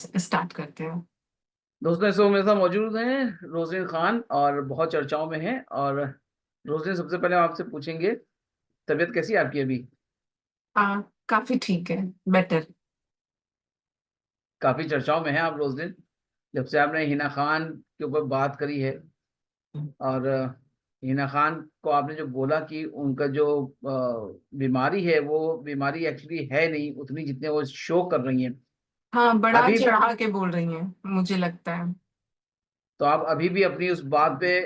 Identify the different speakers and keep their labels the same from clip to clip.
Speaker 1: Start करते हैं।
Speaker 2: दोस्तों इस वक्त मेरे साथ मौजूद हैं रोज़िन खान और बहुत चर्चाओं में हैं। और रोज़िन, सबसे पहले हम आपसे पूछेंगे, तबीयत कैसी है आपकी अभी?
Speaker 1: काफी ठीक है। बेटर।
Speaker 2: काफी चर्चाओं में हैं आप रोज़िन, जब से आपने हिना खान के ऊपर बात करी है। और हिना खान को आपने जो बोला कि उनका जो बीमारी है वो बीमारी एक्चुअली है नहीं उतनी जितने वो शो कर रही हैं।
Speaker 1: हाँ, बड़ा
Speaker 2: अभी
Speaker 1: चढ़ा के बोल रही हैं, मुझे लगता है।
Speaker 2: तो आप अभी भी अपनी उस बात पे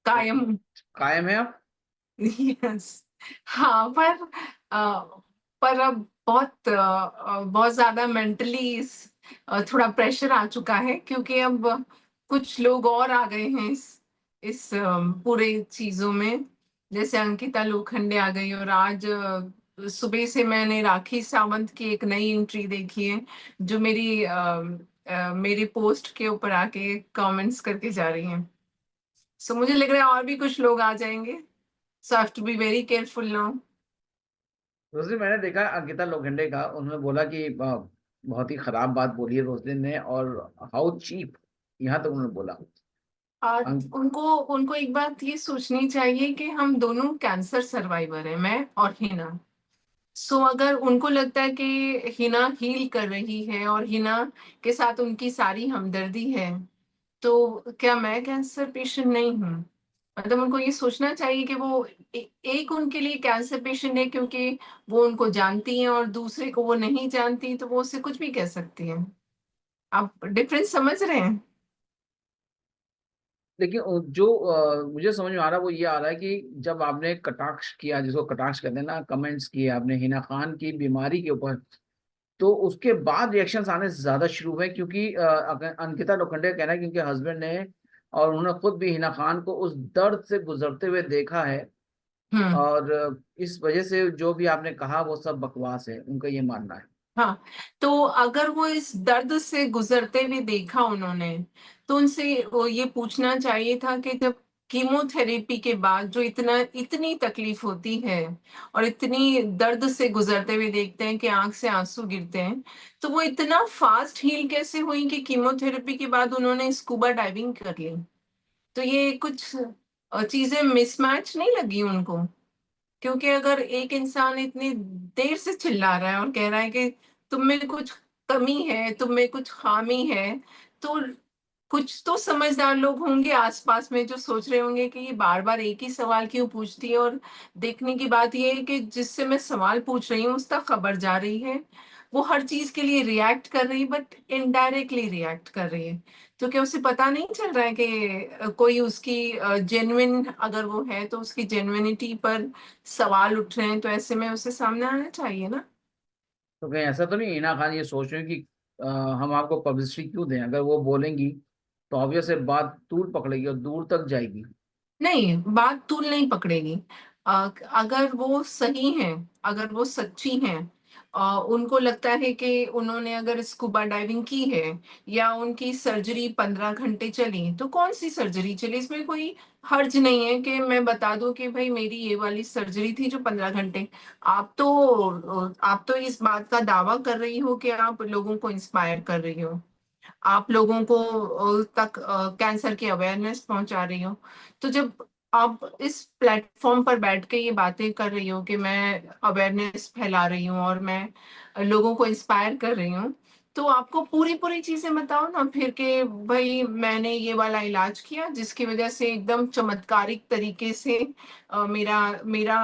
Speaker 1: कायम।
Speaker 2: कायम है आप?
Speaker 1: यस। हाँ, अ, पर अब बहुत ज्यादा मेंटली थोड़ा प्रेशर आ चुका है, क्योंकि अब कुछ लोग और आ गए हैं इस पूरे चीजों में। जैसे अंकिता लोखंडे आ गई, और आज सुबह से मैंने राखी सावंत की एक नई एंट्री देखी है, जो मेरी पोस्ट के ऊपर आके कमेंट्स करके जा रही हैं। सो मुझे लग रहा है और भी कुछ लोग आ जाएंगे। So I have to be very careful now.
Speaker 2: Rosin, मैंने देखा अंकिता लोखंडे का, उन्होंने बोला कि बहुत ही खराब बात बोली है रोज़िन ने, और हाउ चीप, यहाँ तक उन्होंने बोला।
Speaker 1: और
Speaker 2: अंक
Speaker 1: उनको उनको एक बात ये सोचनी चाहिए कि हम दोनों कैंसर सर्वाइवर हैं, मैं और हिना। सो अगर उनको लगता है कि हिना हील कर रही है और हिना के साथ उनकी सारी हमदर्दी है, तो क्या मैं कैंसर पेशेंट नहीं हूँ? मतलब उनको ये सोचना चाहिए कि वो एक उनके लिए कैंसर पेशेंट है क्योंकि वो उनको जानती हैं, और दूसरे को वो नहीं जानती, तो वो उससे कुछ भी कह सकती हैं। आप डिफरेंस समझ रहे हैं?
Speaker 2: लेकिन जो मुझे समझ में आ रहा है वो ये आ रहा है कि जब आपने कटाक्ष किया, जिसको कटाक्ष कहते हैं ना, कमेंट्स किए आपने हिना खान की बीमारी के ऊपर, तो उसके बाद रिएक्शंस आने ज्यादा शुरू हुए, क्योंकि अंकिता लोखंडे का कहना है कि उनके हस्बैंड ने और उन्होंने खुद भी हिना खान को उस दर्द से गुजरते हुए देखा है।
Speaker 1: हम्म।
Speaker 2: और इस वजह से जो भी आपने कहा वो सब बकवास है, उनका ये मानना है।
Speaker 1: हाँ, तो अगर वो इस दर्द से गुजरते हुए देखा उन्होंने, तो उनसे वो ये पूछना चाहिए था कि जब कीमोथेरेपी के बाद जो इतनी तकलीफ होती है, और इतनी दर्द से गुजरते हुए देखते हैं कि आंख से आंसू गिरते हैं, तो वो इतना फास्ट हील कैसे हुई कि कीमोथेरेपी के बाद उन्होंने स्कूबा डाइविंग कर ली? तो ये कुछ चीजें मिसमैच नहीं लगी उनको? क्योंकि अगर एक इंसान इतनी देर से चिल्ला रहा है और कह रहा है कि तुम में कुछ कमी है, तुम में कुछ खामी है, तो कुछ तो समझदार लोग होंगे आसपास में जो सोच रहे होंगे कि ये बार बार एक ही सवाल क्यों पूछती है। और देखने की बात ये है कि जिससे मैं सवाल पूछ रही हूँ उस तक खबर जा रही है, वो हर चीज के लिए रिएक्ट कर रही है, बट इनडायरेक्टली रिएक्ट कर रही है। तो क्या उसे पता नहीं चल रहा है कि कोई उसकी जेन्युइन अगर वो है तो उसकी जेन्युइनिटी पर सवाल उठ रहे हैं, तो ऐसे में उसे सामने आना चाहिए ना।
Speaker 2: तो कहीं ऐसा तो नहीं हिना खान ये सोच रहे हैं कि हम आपको पब्लिसिटी क्यों दें? अगर वो बोलेंगी तो ऑब्वियस है बात तूल पकड़ेगी और दूर तक जाएगी।
Speaker 1: नहीं, बात तूल नहीं पकड़ेगी। अगर वो सही हैं, अगर वो सच्ची हैं, उनको लगता है कि उन्होंने अगर स्कूबा डाइविंग की है, या उनकी सर्जरी 15 घंटे चली, तो कौन सी सर्जरी चली, इसमें कोई हर्ज नहीं है कि मैं बता दूं कि भाई मेरी ये वाली सर्जरी थी जो 15 घंटे। आप तो इस बात का दावा कर रही हो कि आप लोगों को इंस्पायर कर रही हो, आप लोगों को तक कैंसर की अवेयरनेस पहुंचा रही हो। तो जब आप इस प्लेटफॉर्म पर बैठ के ये बातें कर रही हो कि मैं अवेयरनेस फैला रही हूँ और मैं लोगों को इंस्पायर कर रही हूँ, तो आपको पूरी पूरी चीजें बताओ ना फिर, कि भाई मैंने ये वाला इलाज किया जिसकी वजह से एकदम चमत्कारिक तरीके से मेरा मेरा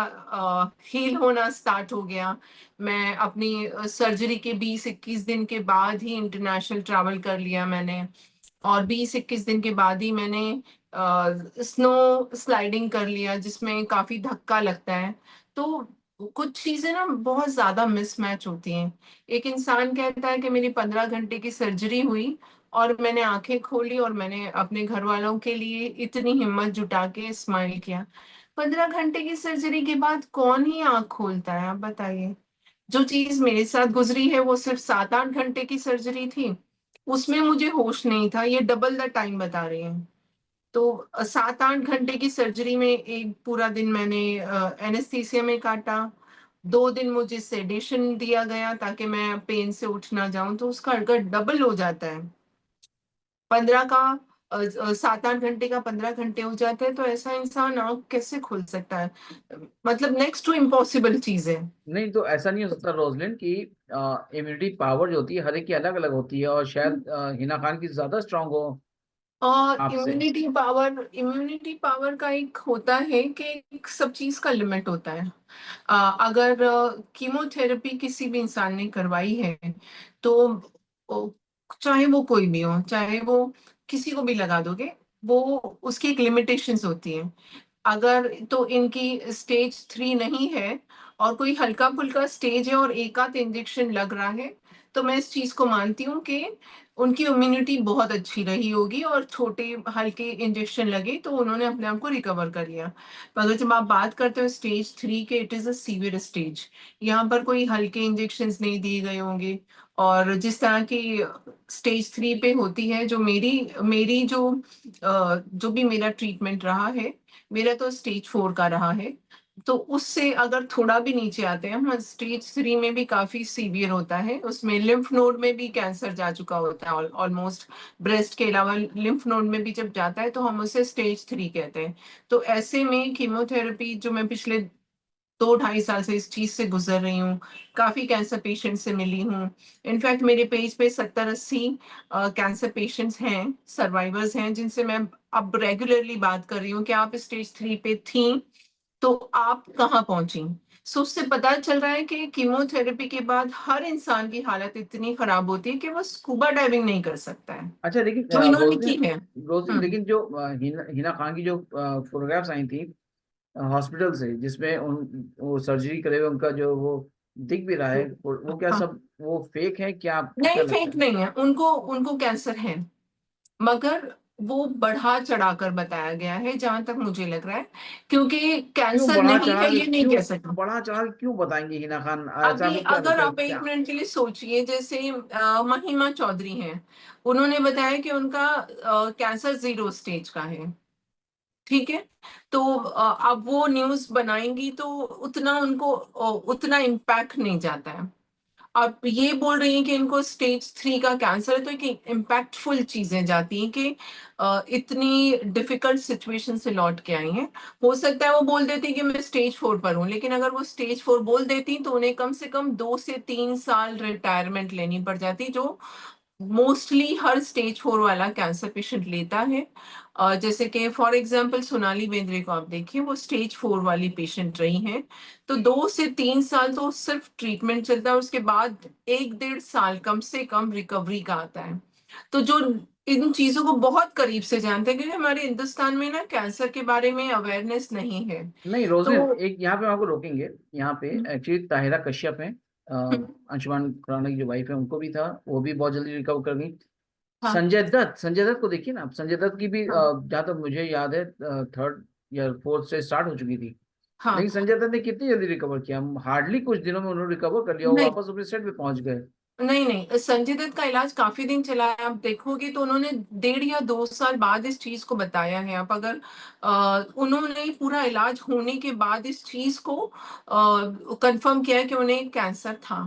Speaker 1: हील होना स्टार्ट हो गया। मैं अपनी सर्जरी के 20-21 दिन के बाद ही इंटरनेशनल ट्रैवल कर लिया मैंने, और 20-21 दिन के बाद ही मैंने स्नो स्लाइडिंग कर लिया, जिसमें काफी धक्का लगता है। तो कुछ चीजें ना बहुत ज्यादा मिसमैच होती हैं। एक इंसान कहता है कि मेरी 15 घंटे की सर्जरी हुई, और मैंने आंखें खोली और मैंने अपने घर वालों के लिए इतनी हिम्मत जुटा के स्माइल किया। 15 घंटे की सर्जरी के बाद कौन ही आंख खोलता है, आप बताइए? जो चीज मेरे साथ गुजरी है वो सिर्फ 7-8 घंटे की सर्जरी थी, उसमें मुझे होश नहीं था, ये डबल द टाइम बता रहे हैं। तो 7-8 घंटे की सर्जरी में एक पूरा दिन मैंने एनेस्थीसिया में काटा, 2 दिन मुझे सेडेशन दिया गया ताकि मैं पेन से उठ ना जाऊं, तो उसका अगर डबल हो जाता है, 15 का 7-8 घंटे का 15 घंटे हो जाता है, तो ऐसा इंसान आँख कैसे खोल सकता है? मतलब नेक्स्ट टू इम्पॉसिबल चीज है।
Speaker 2: नहीं तो ऐसा नहीं हो सकता रोजलिन कि इम्यूनिटी पावर जो होती है हर एक की अलग अलग होती है, और शायद हिना खान की ज्यादा स्ट्रांग हो
Speaker 1: और
Speaker 2: आपसे।
Speaker 1: इम्यूनिटी पावर का एक होता है कि एक सब चीज का लिमिट होता है। अगर कीमोथेरेपी किसी भी इंसान ने करवाई है, तो ओ, चाहे वो कोई भी हो, चाहे वो किसी को भी लगा दोगे, वो उसकी एक लिमिटेशंस होती है। अगर तो इनकी स्टेज 3 नहीं है, और कोई हल्का फुल्का स्टेज है और एक आध इंजेक्शन लग रहा है, तो मैं इस चीज को मानती हूँ कि उनकी इम्यूनिटी बहुत अच्छी रही होगी, और छोटे हल्के इंजेक्शन लगे तो उन्होंने अपने आप को रिकवर कर लिया। मगर जब आप बात करते हो स्टेज 3 के, it is a severe stage. यहाँ पर कोई हल्के इंजेक्शन नहीं दिए गए होंगे। और जिस तरह की स्टेज 3 पे होती है, जो मेरी मेरी जो भी मेरा ट्रीटमेंट रहा है, मेरा तो स्टेज 4 का रहा है। तो उससे अगर थोड़ा भी नीचे आते हैं हम, स्टेज 3 में भी काफी सीवियर होता है, उसमें लिम्फ नोड में भी कैंसर जा चुका होता है ऑलमोस्ट। ब्रेस्ट के अलावा लिम्फ नोड में भी जब जाता है तो हम उसे स्टेज 3 कहते हैं। तो ऐसे में कीमोथेरेपी, जो मैं पिछले 2-2.5 साल से इस चीज से गुजर रही हूँ, काफी कैंसर पेशेंट से मिली हूँ। इनफैक्ट मेरे पेज पे 70-80 कैंसर पेशेंट्स हैं, सर्वाइवर्स हैं, जिनसे मैं अब रेगुलरली बात कर रही हूँ कि आप स्टेज 3 पे थी, तो आप कहाँ पहुंची। सो उससे पता चल रहा है कि कीमोथेरेपी के बाद हर इंसान की हालत इतनी खराब होती है कि वो स्कूबा डाइविंग नहीं कर सकता है,
Speaker 2: अच्छा लेकिन
Speaker 1: जो इन्होंने
Speaker 2: रोजलिन,
Speaker 1: की है। हम्म।
Speaker 2: लेकिन जो हिना खान की जो फोटोग्राफ्स आई थी हॉस्पिटल से, जिसमें उन वो सर्जरी करे हुए उनका जो वो दिख भी रहा है, वो क्या
Speaker 1: हाँ,
Speaker 2: सब वो फेक है क्या, आपको क्या
Speaker 1: नहीं
Speaker 2: लगता
Speaker 1: फेक
Speaker 2: है?
Speaker 1: नहीं है, उनको उनको कैंसर है, मगर वो बढ़ा चढ़ाकर बताया गया है जहां तक मुझे लग रहा है, क्योंकि
Speaker 2: क्यों
Speaker 1: कैंसर
Speaker 2: बढ़ा
Speaker 1: नहीं
Speaker 2: चढ़ा
Speaker 1: है
Speaker 2: के,
Speaker 1: ये नहीं
Speaker 2: क्यों
Speaker 1: कह सकता।
Speaker 2: बढ़ा चढ़ा के क्यों बताएंगे हिना खान? ऐसा
Speaker 1: अभी
Speaker 2: आपको क्या
Speaker 1: अगर
Speaker 2: लगता है
Speaker 1: आप
Speaker 2: क्या?
Speaker 1: 1 मिनट के लिए सोचिए, जैसे महिमा चौधरी हैं, उन्होंने बताया कि उनका कैंसर 0 स्टेज का है। ठीक है। तो अब वो न्यूज बनाएंगी तो उतना उनको उतना इम्पैक्ट नहीं जाता है। अब ये बोल रही हैं कि इनको स्टेज 3 का कैंसर है, तो एक इम्पैक्टफुल चीजें जाती हैं कि इतनी डिफिकल्ट सिचुएशन से लौट के आई हैं। हो सकता है वो बोल देती कि मैं स्टेज 4 पर हूँ, लेकिन अगर वो स्टेज 4 बोल देती तो उन्हें कम से कम 2 से 3 साल रिटायरमेंट लेनी पड़ जाती, जो मोस्टली हर स्टेज 4 वाला कैंसर पेशेंट लेता है। जैसे कि फॉर एग्जांपल सोनाली बेंद्रे को आप देखिए, वो स्टेज 4 वाली पेशेंट रही हैं। तो 2 से 3 साल तो सिर्फ ट्रीटमेंट चलता है, उसके बाद 1-1.5 साल कम से कम रिकवरी का आता है। तो जो इन चीजों को बहुत करीब से जानते हैं, क्योंकि हमारे हिंदुस्तान में ना कैंसर के बारे में अवेयरनेस नहीं है।
Speaker 2: नहीं रोजलिन,
Speaker 1: तो
Speaker 2: एक यहाँ पे हम आपको रोकेंगे। यहाँ पे
Speaker 1: हम्म,
Speaker 2: एक्चुअली ताहिरा कश्यप है,
Speaker 1: हम्म,
Speaker 2: अंशुमान खुराना की जो वाइफ है, उनको भी था, वो भी बहुत जल्दी रिकवर कर गई।
Speaker 1: हाँ,
Speaker 2: संजय दत्त को देखिए ना आप, संजय दत्त की भी
Speaker 1: हाँ,
Speaker 2: जहाँ तक मुझे याद है 3rd या 4th से स्टार्ट हो चुकी थी।
Speaker 1: हाँ।
Speaker 2: लेकिन संजय दत्त ने कितनी जल्दी रिकवर किया, हार्डली कुछ दिनों में उन्होंने रिकवर कर लिया और
Speaker 1: नहीं,
Speaker 2: वापस अपने सेट पे पहुंच गए।
Speaker 1: नहीं, नहीं, संजय दत्त का इलाज काफी दिन चला है, आप देखोगे तो उन्होंने 1.5 या 2 साल बाद इस चीज को बताया है। आप अगर उन्होंने पूरा इलाज होने के बाद इस चीज को कंफर्म किया है कि उन्हें कैंसर था।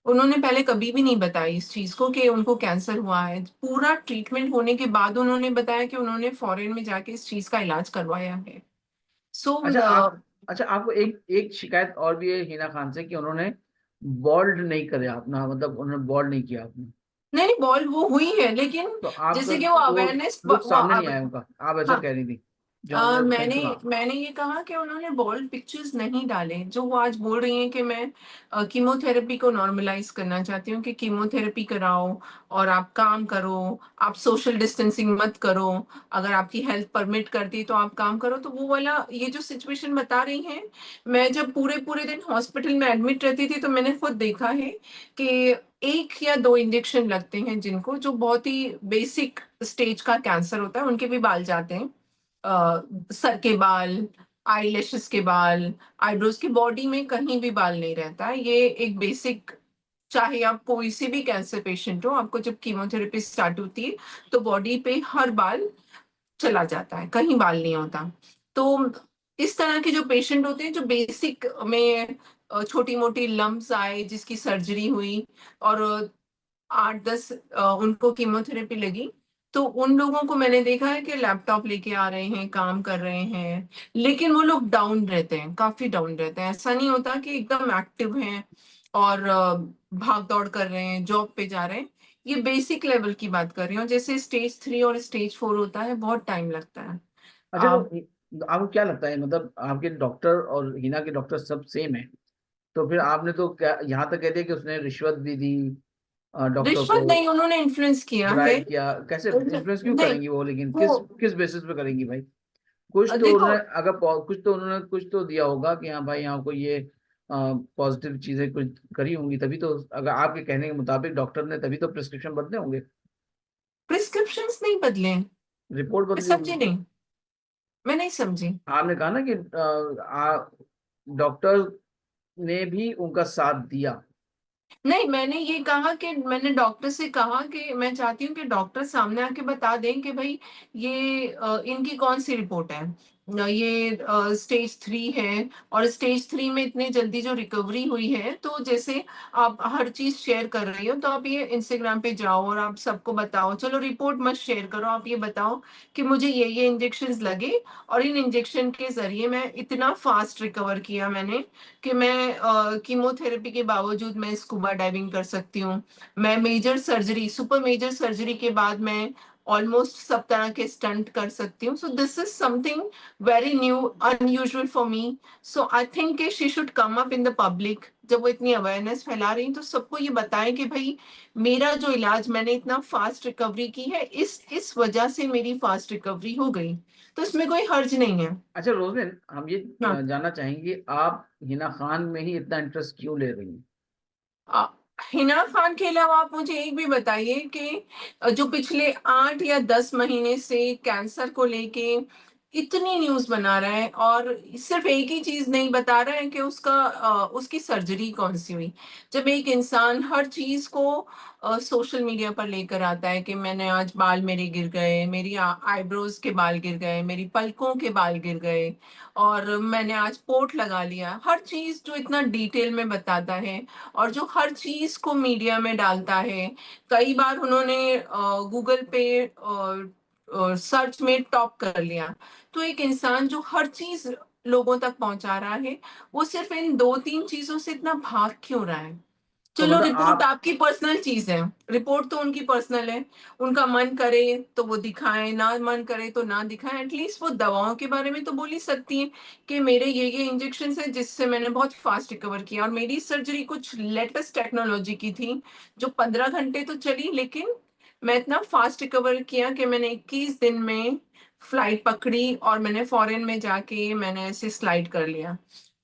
Speaker 1: उन्होंने पहले कभी भी नहीं बताया इस चीज को कि उनको कैंसर हुआ है, पूरा ट्रीटमेंट होने के बाद उन्होंने बताया कि उन्होंने फॉरेन में जाके इस चीज का इलाज करवाया है। सो
Speaker 2: अच्छा आप, अच्छा आपको एक एक शिकायत और भी है हिना खान से कि उन्होंने बॉल्ड नहीं करे अपना, मतलब उन्होंने बॉल्ड नहीं किया आपने।
Speaker 1: नहीं, नहीं, बॉल वो हुई है, लेकिन
Speaker 2: तो आपका
Speaker 1: जैसे कि वो
Speaker 2: वो
Speaker 1: अवेयरनेस,
Speaker 2: लुक सामने नहीं आया उनका, आप ऐसा
Speaker 1: हाँ।
Speaker 2: कह रही थी, जो हमने कहीं
Speaker 1: मैंने
Speaker 2: सुना।
Speaker 1: मैंने ये कहा कि उन्होंने बोल्ड पिक्चर्स नहीं डाले, जो वो आज बोल रही हैं कि मैं कीमोथेरेपी को नॉर्मलाइज करना चाहती हूँ, कि कीमोथेरेपी कराओ और आप काम करो, आप सोशल डिस्टेंसिंग मत करो, अगर आपकी हेल्थ परमिट करती है तो आप काम करो। तो वो वाला ये जो सिचुएशन बता रही हैं, मैं जब पूरे पूरे दिन हॉस्पिटल में एडमिट रहती थी तो मैंने खुद देखा है कि 1 या 2 इंजेक्शन लगते हैं जिनको, जो बहुत ही बेसिक स्टेज का कैंसर होता है, उनके भी बाल जाते हैं, सर के बाल, आईलैशेस के बाल, आईब्रोज की, बॉडी में कहीं भी बाल नहीं रहता है। ये एक बेसिक, चाहे आप कोई सी भी कैंसर पेशेंट हो, आपको जब कीमोथेरेपी स्टार्ट होती है तो बॉडी पे हर बाल चला जाता है, कहीं बाल नहीं होता। तो इस तरह के जो पेशेंट होते हैं, जो बेसिक में छोटी मोटी लम्प्स आए जिसकी सर्जरी हुई, और 8-10 उनको कीमोथेरेपी लगी, तो उन लोगों को मैंने देखा है कि लैपटॉप लेके आ रहे हैं, काम कर रहे हैं, लेकिन वो लोग डाउन रहते हैं, काफी डाउन रहते हैं। ऐसा नहीं होता कि एकदम एक्टिव हैं और भाग दौड़ कर रहे हैं, जॉब पे जा रहे हैं। ये बेसिक लेवल की बात कर रही हूँ, जैसे स्टेज 3 और स्टेज 4 होता है, बहुत टाइम लगता है।
Speaker 2: अच्छा,
Speaker 1: आप
Speaker 2: तो आपको क्या लगता है, मतलब आपके डॉक्टर और हिना के डॉक्टर सब सेम है, तो फिर आपने तो क्या यहाँ तक कह दिया कि उसने रिश्वत भी दी डॉक्टर
Speaker 1: रिश्वत
Speaker 2: को,
Speaker 1: नहीं, उन्होंने इन्फ्लुएंस किया है।
Speaker 2: ब्राइब किया, कैसे इन्फ्लुएंस क्यों
Speaker 1: नहीं,
Speaker 2: करेंगी वो, लेकिन
Speaker 1: वो
Speaker 2: किस बेसिस पे करेंगी भाई? कुछ तो
Speaker 1: देखो,
Speaker 2: उन्होंने अगर कुछ तो दिया होगा कि हाँ भाई यहाँ को ये पॉजिटिव चीजें कुछ करी होंगी, तभी तो, अगर आपके कहने के मुताबिक डॉक्टर ने, तभी तो प्रिस्क्रिप्शन बदले होंगे,
Speaker 1: प्रिस्क्रिप्शंस नहीं बदले। मैं
Speaker 2: रिपोर्ट बदली
Speaker 1: समझी
Speaker 2: होगी।
Speaker 1: नहीं, मैं नहीं समझी।
Speaker 2: आपने कहा ना कि डॉक्टर ने भी उनका साथ दिया।
Speaker 1: नहीं, मैंने ये कहा कि मैंने डॉक्टर से कहा कि मैं चाहती हूँ कि डॉक्टर सामने आके बता दें कि भाई ये इनकी कौन सी रिपोर्ट है। ये स्टेज 3 है, और स्टेज 3 में इतने जल्दी जो रिकवरी हुई है, तो जैसे आप हर चीज शेयर कर रही हो, तो आप ये इंस्टाग्राम पे जाओ और आप सबको बताओ, चलो रिपोर्ट मत शेयर करो, आप ये बताओ कि मुझे ये इंजेक्शन लगे, और इन इंजेक्शन के जरिए मैं इतना फास्ट रिकवर किया मैंने, कि मैं कीमोथेरेपी के बावजूद मैं स्कूबा डाइविंग कर सकती हूँ। मैं major surgery, super major surgery के बाद मैं ऑलमोस्ट सब तरह के स्टंट कर सकती हूँ। So this is something very new, unusual for me. So I think she should come up in the public. जब वो इतनी अवेयरनेस फैला रही हैं, तो सबको ये बताएं कि भाई मेरा जो इलाज, मैंने इतना फास्ट रिकवरी की है, इस वजह से मेरी फास्ट रिकवरी हो गई, तो इसमें कोई हर्ज नहीं है।
Speaker 2: अच्छा रोजमेन, हम ये
Speaker 1: हाँ।
Speaker 2: जानना चाहेंगे, आप हिना खान में ही इतना इंटरेस्ट क्यों ले रही हैं?
Speaker 1: आ, हिना खान के अलावा आप मुझे एक भी बताइए कि जो पिछले 8 या 10 महीने से कैंसर को लेके इतनी न्यूज बना रहा है, और सिर्फ एक ही चीज नहीं बता रहा है कि उसकी सर्जरी कौन सी हुई। जब एक इंसान हर चीज को सोशल मीडिया पर लेकर आता है कि मैंने आज बाल मेरे गिर गए, मेरी आईब्रोज के बाल गिर गए, मेरी पलकों के बाल गिर गए, और मैंने आज पोर्ट लगा लिया, हर चीज जो इतना डिटेल में बताता है, और जो हर चीज को मीडिया में डालता है। कई बार उन्होंने गूगल पे सर्च में टॉप कर लिया। तो एक इंसान जो हर चीज लोगों तक पहुंचा रहा है, वो सिर्फ इन 2-3 चीजों से इतना भाग क्यों रहा है?
Speaker 2: तो
Speaker 1: चलो,
Speaker 2: मतलब
Speaker 1: रिपोर्ट
Speaker 2: आप,
Speaker 1: आपकी पर्सनल चीज है, रिपोर्ट तो उनकी पर्सनल है, उनका मन करे तो वो दिखाएं, ना मन करे तो ना दिखाएं, एटलीस्ट वो दवाओं के बारे में तो बोल ही सकती हैं कि मेरे ये इंजेक्शन है जिससे मैंने बहुत फास्ट रिकवर किया, और मेरी सर्जरी कुछ लेटेस्ट टेक्नोलॉजी की थी, जो 15 घंटे तो चली, लेकिन मैं इतना फास्ट रिकवर किया कि मैंने 21 दिन में फ्लाइट पकड़ी, और मैंने फॉरेन में जाके मैंने ऐसे स्लाइड कर लिया।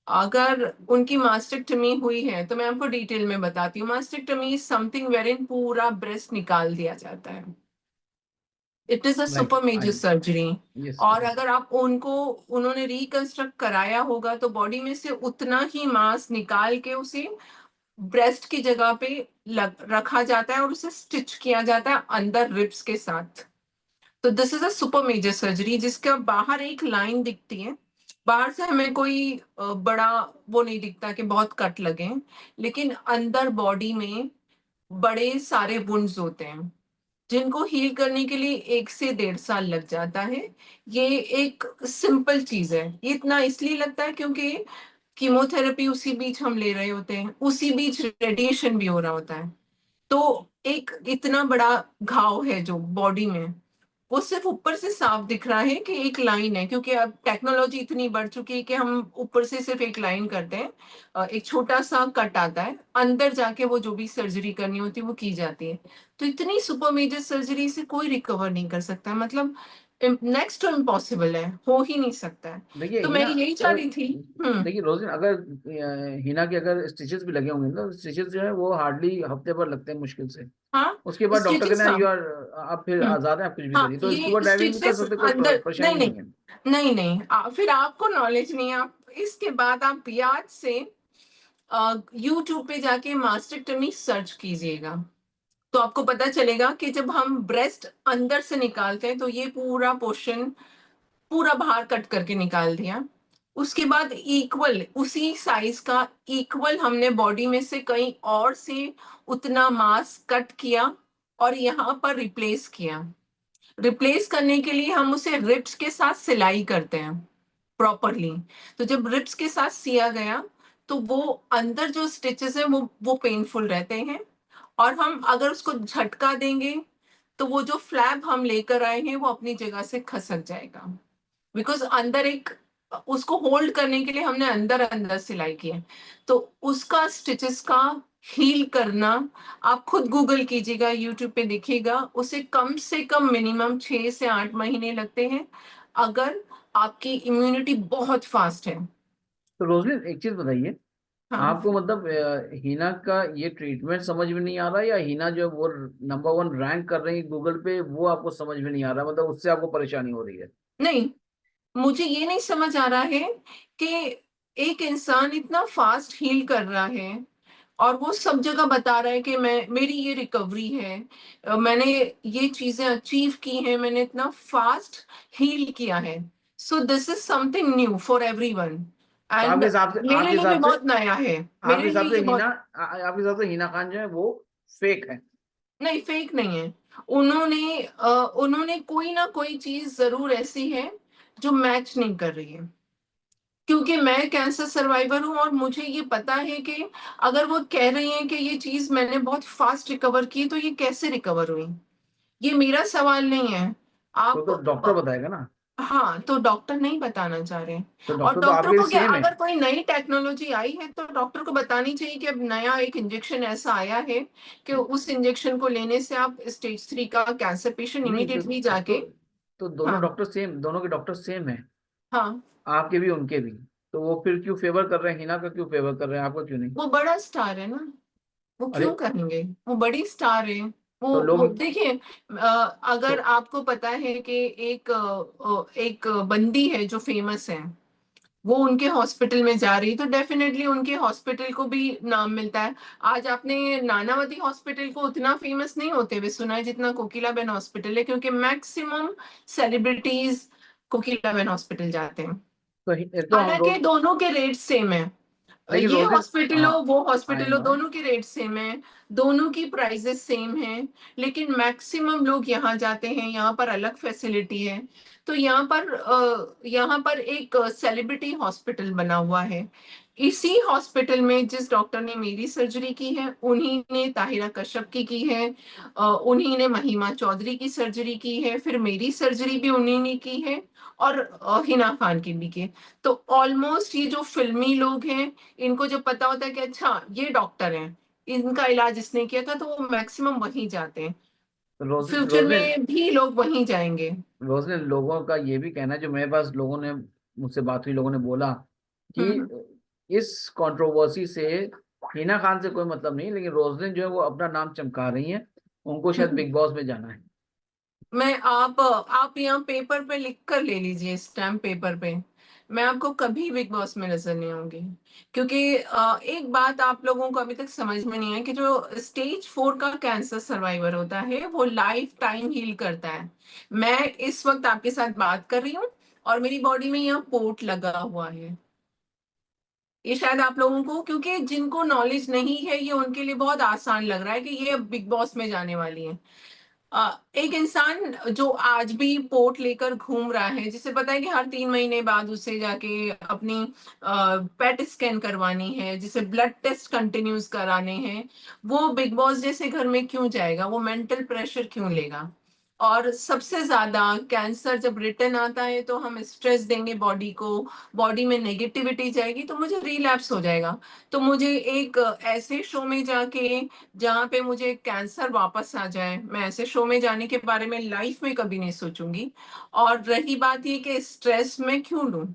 Speaker 1: अगर उनकी मास्टेक्टमी हुई है, तो मैं आपको डिटेल में बताती हूँ। मास्टेक्टमी इज समथिंग वेरिन पूरा ब्रेस्ट निकाल दिया जाता है। It is a
Speaker 2: like
Speaker 1: super major
Speaker 2: eye,
Speaker 1: surgery.
Speaker 2: Yes
Speaker 1: और
Speaker 2: यस,
Speaker 1: अगर आप उन्होंने रिकंस्ट्रक्ट कराया होगा, तो बॉडी में से उतना ही मांस निकाल के उसे ब्रेस्ट की जगह पे रखा जाता है, और उसे स्टिच किया जाता है अंदर रिब्स के साथ। तो this is a super major surgery, जिसका बाहर एक लाइन दिखती है। बाहर से हमें कोई बड़ा वो नहीं दिखता कि बहुत कट लगे हैं, लेकिन अंदर बॉडी में बड़े सारे वुंड्स होते हैं, जिनको हील करने के लिए 1 से 1.5 साल लग जाता है। ये एक सिंपल चीज है। ये इतना इसलिए लगता है क्योंकि कीमोथेरेपी उसी बीच हम ले रहे होते हैं, उसी बीच रेडिएशन भी हो रहा होता है। तो एक इतना बड़ा घाव है जो बॉडी में, वो सिर्फ ऊपर से साफ दिख रहा है कि एक लाइन है, क्योंकि अब टेक्नोलॉजी इतनी बढ़ चुकी है कि हम ऊपर से सिर्फ एक लाइन करते हैं, एक छोटा सा कट आता है, अंदर जाके वो जो भी सर्जरी करनी होती है वो की जाती है। तो इतनी सुपर मेजर सर्जरी से कोई रिकवर नहीं कर सकता, मतलब नेक्स्ट टू इम्पॉसिबल है, हो ही नहीं सकता है।
Speaker 2: देखिए
Speaker 1: तो मैं
Speaker 2: हिना,
Speaker 1: यही चाह
Speaker 2: अगर
Speaker 1: रही थी। हम्म।
Speaker 2: देखिए रोजिन, अगर हिना के अगर स्टिचेस भी लगे होंगे ना, स्टिचेस जो है वो हार्डली हफ्ते भर लगते हैं मुश्किल से।
Speaker 1: हाँ,
Speaker 2: उसके बाद डॉक्टर
Speaker 1: स्टिचेस।
Speaker 2: कहते हैं
Speaker 1: हाँ।
Speaker 2: यू आर, आप फिर
Speaker 1: हम्म।
Speaker 2: आजाद हैं, आप कुछ भी
Speaker 1: हाँ,
Speaker 2: करिए, तो स्कूबा
Speaker 1: ये
Speaker 2: ड्राइविंग भी कर
Speaker 1: स्टिचेस
Speaker 2: सकते, कोई
Speaker 1: अंदर नहीं,
Speaker 2: परेशानी
Speaker 1: नहीं,
Speaker 2: नहीं है।
Speaker 1: नहीं, नहीं, फिर आपको नॉलेज नहीं है। आप इसके बाद आप याद से यूट्यूब पे जाके मास्टेक्टमी सर्च कीजिएगा, तो आपको पता चलेगा कि जब हम ब्रेस्ट अंदर से निकालते हैं, तो ये पूरा पोर्शन पूरा बाहर कट करके निकाल दिया, उसके बाद इक्वल उसी साइज का इक्वल हमने बॉडी में से कहीं और से उतना मांस कट किया और यहाँ पर रिप्लेस किया। रिप्लेस करने के लिए हम उसे रिब्स के साथ सिलाई करते हैं प्रॉपरली। तो जब रिब्स के साथ सिया गया तो वो अंदर जो स्टिचेस है वो पेनफुल रहते हैं, और हम अगर उसको झटका देंगे तो वो जो फ्लैप हम लेकर आए हैं वो अपनी जगह से खसक जाएगा। बिकॉज अंदर एक उसको होल्ड करने के लिए हमने अंदर अंदर सिलाई की है। तो उसका स्टिचेस का हील करना, आप खुद गूगल कीजिएगा, यूट्यूब पे देखिएगा, उसे कम से कम मिनिमम 6 से 8 महीने लगते हैं अगर आपकी इम्यूनिटी बहुत फास्ट है।
Speaker 2: तो रोजलिन एक चीज बताइए,
Speaker 1: हाँ।
Speaker 2: आपको मतलब हिना का ये ट्रीटमेंट समझ में नहीं आ रहा, या हिना जो है वो नंबर 1 रैंक कर रही है गूगल पे, वो आपको समझ में नहीं आ रहा, मतलब उससे आपको परेशानी हो रही है?
Speaker 1: नहीं, मुझे ये नहीं समझ आ रहा है कि एक इंसान इतना फास्ट हील कर रहा है और वो सब जगह बता रहा है कि मैं मेरी ये रिकवरी है, मैंने ये चीजें अचीव की हैं, मैंने इतना फास्ट हील किया है। So this is something new for everyone,
Speaker 2: तो
Speaker 1: एंड मेरे
Speaker 2: आपके
Speaker 1: लिए भी
Speaker 2: हिसाब से
Speaker 1: बहुत नया है।
Speaker 2: आपके
Speaker 1: मेरे
Speaker 2: हिसाब
Speaker 1: लिए
Speaker 2: से
Speaker 1: ये
Speaker 2: हिना
Speaker 1: बहुत।
Speaker 2: आपके हिसाब से हिना खान जो है वो फेक है?
Speaker 1: नहीं, फेक नहीं है। उन्होंने कोई ना कोई चीज जरूर ऐसी है जो मैच नहीं कर रही है, क्योंकि मैं कैंसर सर्वाइवर हूं और मुझे ये पता है कि अगर वो कह रही हैं कि ये चीज मैंने बहुत फास्ट रिकवर की, तो ये कैसे रिकवर हुई, ये मेरा सवाल नहीं है।
Speaker 2: वो
Speaker 1: आप
Speaker 2: तो डॉक्टर बताएगा ना।
Speaker 1: हाँ, तो डॉक्टर नहीं बताना चाह रहे।
Speaker 2: तो
Speaker 1: और
Speaker 2: डॉक्टर तो
Speaker 1: डॉक्टर
Speaker 2: आपके भी
Speaker 1: को क्या,
Speaker 2: सेम है।
Speaker 1: अगर कोई नई टेक्नोलॉजी आई है तो डॉक्टर को बतानी चाहिए कि अब नया एक इंजेक्शन ऐसा आया है कि उस इंजेक्शन को लेने से आप स्टेज 3 का कैंसर पेशेंट
Speaker 2: नहीं तो
Speaker 1: इमीडिएटली
Speaker 2: तो
Speaker 1: जाके।
Speaker 2: तो दोनों
Speaker 1: हाँ।
Speaker 2: डॉक्टर सेम, दोनों के डॉक्टर सेम है,
Speaker 1: हाँ।
Speaker 2: आपके भी उनके भी। तो वो फिर क्यों फेवर कर रहे हैं, हिना का क्यों फेवर कर रहे हैं, आपका क्यों नहीं?
Speaker 1: वो बड़ा स्टार है ना, वो
Speaker 2: अरे
Speaker 1: क्यों करेंगे, वो बड़ी स्टार है।
Speaker 2: तो
Speaker 1: वो
Speaker 2: लोग
Speaker 1: देखिए, अगर
Speaker 2: तो
Speaker 1: आपको पता है कि एक बंदी है जो फेमस है, वो उनके हॉस्पिटल में जा रही, तो डेफिनेटली उनके हॉस्पिटल को भी नाम मिलता है। आज आपने नानावती हॉस्पिटल को उतना फेमस नहीं होते हुए सुना है जितना कोकिलाबेन हॉस्पिटल है, क्योंकि मैक्सिमम सेलिब्रिटीज कोकिलाबेन हॉस्पिटल जाते हैं।
Speaker 2: एक तो हम
Speaker 1: हालांकि
Speaker 2: रोज
Speaker 1: दोनों के रेट सेम है,
Speaker 2: लेकिन
Speaker 1: ये
Speaker 2: रोज
Speaker 1: हॉस्पिटल
Speaker 2: हाँ,
Speaker 1: हो वो
Speaker 2: आई
Speaker 1: हॉस्पिटल हो,
Speaker 2: नो।
Speaker 1: दोनों के रेट सेम है, दोनों की प्राइसेस सेम हैं। लेकिन मैक्सिमम लोग यहाँ जाते हैं, यहाँ पर अलग फैसिलिटी है। तो यहाँ पर एक सेलिब्रिटी हॉस्पिटल बना हुआ है। इसी हॉस्पिटल में जिस डॉक्टर ने मेरी सर्जरी की है उन्हीं ने ताहिरा कश्यप की है, उन्हीं ने महिमा चौधरी की सर्जरी की है, फिर मेरी सर्जरी भी उन्हीं ने की है, और हिना खान की भी की है। तो ऑलमोस्ट ये जो फिल्मी लोग हैं, इनको जब पता होता है कि अच्छा ये डॉक्टर हैं, इनका इलाज इसने किया था, तो वो मैक्सिमम वहीं जाते हैं।
Speaker 2: तो
Speaker 1: फ्यूचर
Speaker 2: रोजलिन
Speaker 1: में भी लोग वहीं जाएंगे।
Speaker 2: रोजलिन लोगों का ये भी कहना है, जो मेरे पास लोगों ने मुझसे बात हुई, लोगों ने बोला कि
Speaker 1: हम्म।
Speaker 2: इस कंट्रोवर्सी से हिना खान से कोई मतलब नहीं, लेकिन रोजलिन जो है वो अपना नाम चमका रही है, उनको शायद
Speaker 1: हम्म।
Speaker 2: बिग बॉस में जाना है।
Speaker 1: मैं आप यहाँ पेपर पे लिख कर ले लीजिए, स्टैम्प पेपर पे, मैं आपको कभी बिग बॉस में नजर नहीं आऊंगी। क्योंकि एक बात आप लोगों को अभी तक समझ में नहीं है कि जो स्टेज 4 का कैंसर सर्वाइवर होता है वो लाइफ टाइम हील करता है। मैं इस वक्त आपके साथ बात कर रही हूँ और मेरी बॉडी में यहाँ पोर्ट लगा हुआ है। ये शायद आप लोगों को, क्योंकि जिनको नॉलेज नहीं है, ये उनके लिए बहुत आसान लग रहा है कि ये बिग बॉस में जाने वाली है। एक इंसान जो आज भी पोर्ट लेकर घूम रहा है, जिसे पता है कि हर 3 महीने बाद उसे जाके अपनी पेट स्कैन करवानी है, जिसे ब्लड टेस्ट कंटिन्यूस कराने हैं, वो बिग बॉस जैसे घर में क्यों जाएगा, वो मेंटल प्रेशर क्यों लेगा। और सबसे ज्यादा कैंसर जब रिटर्न आता है तो हम स्ट्रेस देंगे बॉडी को, बॉडी में नेगेटिविटी जाएगी तो मुझे रिलैप्स हो जाएगा। तो मुझे एक ऐसे शो में जाके जहाँ पे मुझे कैंसर वापस आ जाए, मैं ऐसे शो में जाने के बारे में लाइफ में कभी नहीं सोचूंगी। और रही बात ये कि स्ट्रेस में क्यों लूं,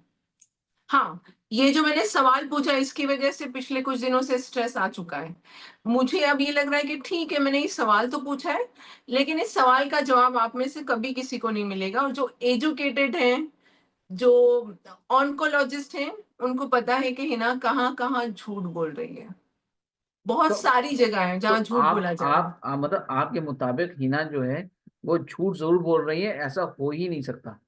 Speaker 1: हाँ, ये जो मैंने सवाल पूछा इसकी वजह से पिछले कुछ दिनों से स्ट्रेस आ चुका है। मुझे अब ये लग रहा है कि ठीक है, मैंने ये सवाल तो पूछा है, लेकिन इस सवाल का जवाब आप में से कभी किसी को नहीं मिलेगा। और जो एजुकेटेड हैं, जो ऑन्कोलॉजिस्ट हैं, उनको पता है कि हिना कहाँ कहाँ झूठ बोल रही है।
Speaker 2: तो
Speaker 1: बहुत सारी जगह है
Speaker 2: तो
Speaker 1: जहाँ झूठ बोला जा रहा है।
Speaker 2: मतलब आपके मुताबिक हिना जो है वो झूठ जरूर बोल रही है, ऐसा हो ही नहीं सकता।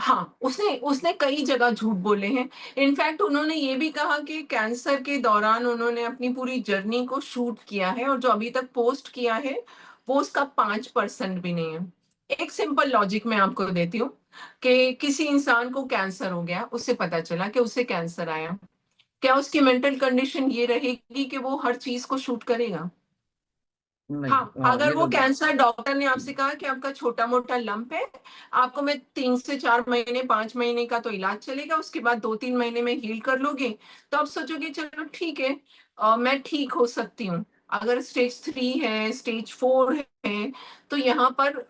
Speaker 1: हाँ, उसने उसने कई जगह झूठ बोले हैं। इनफैक्ट उन्होंने ये भी कहा कि कैंसर के दौरान उन्होंने अपनी पूरी जर्नी को शूट किया है, और जो अभी तक पोस्ट किया है वो उसका 5% भी नहीं है। एक सिंपल लॉजिक मैं आपको देती हूँ कि किसी इंसान को कैंसर हो गया, उससे पता चला कि उसे कैंसर आया, क्या उसकी मेंटल कंडीशन ये रहेगी कि वो हर चीज को शूट करेगा?
Speaker 2: नहीं,
Speaker 1: हाँ, अगर
Speaker 2: ये
Speaker 1: वो
Speaker 2: तो
Speaker 1: कैंसर, डॉक्टर ने आपसे कहा कि आपका छोटा मोटा लंप है, आपको मैं 3 से 4 महीने, 5 महीने का तो इलाज चलेगा, उसके बाद 2-3 महीने में हील कर लोगे, तो आप सोचोगे चलो ठीक है, मैं ठीक हो सकती हूँ। अगर स्टेज 3 है, स्टेज 4 है, तो यहाँ पर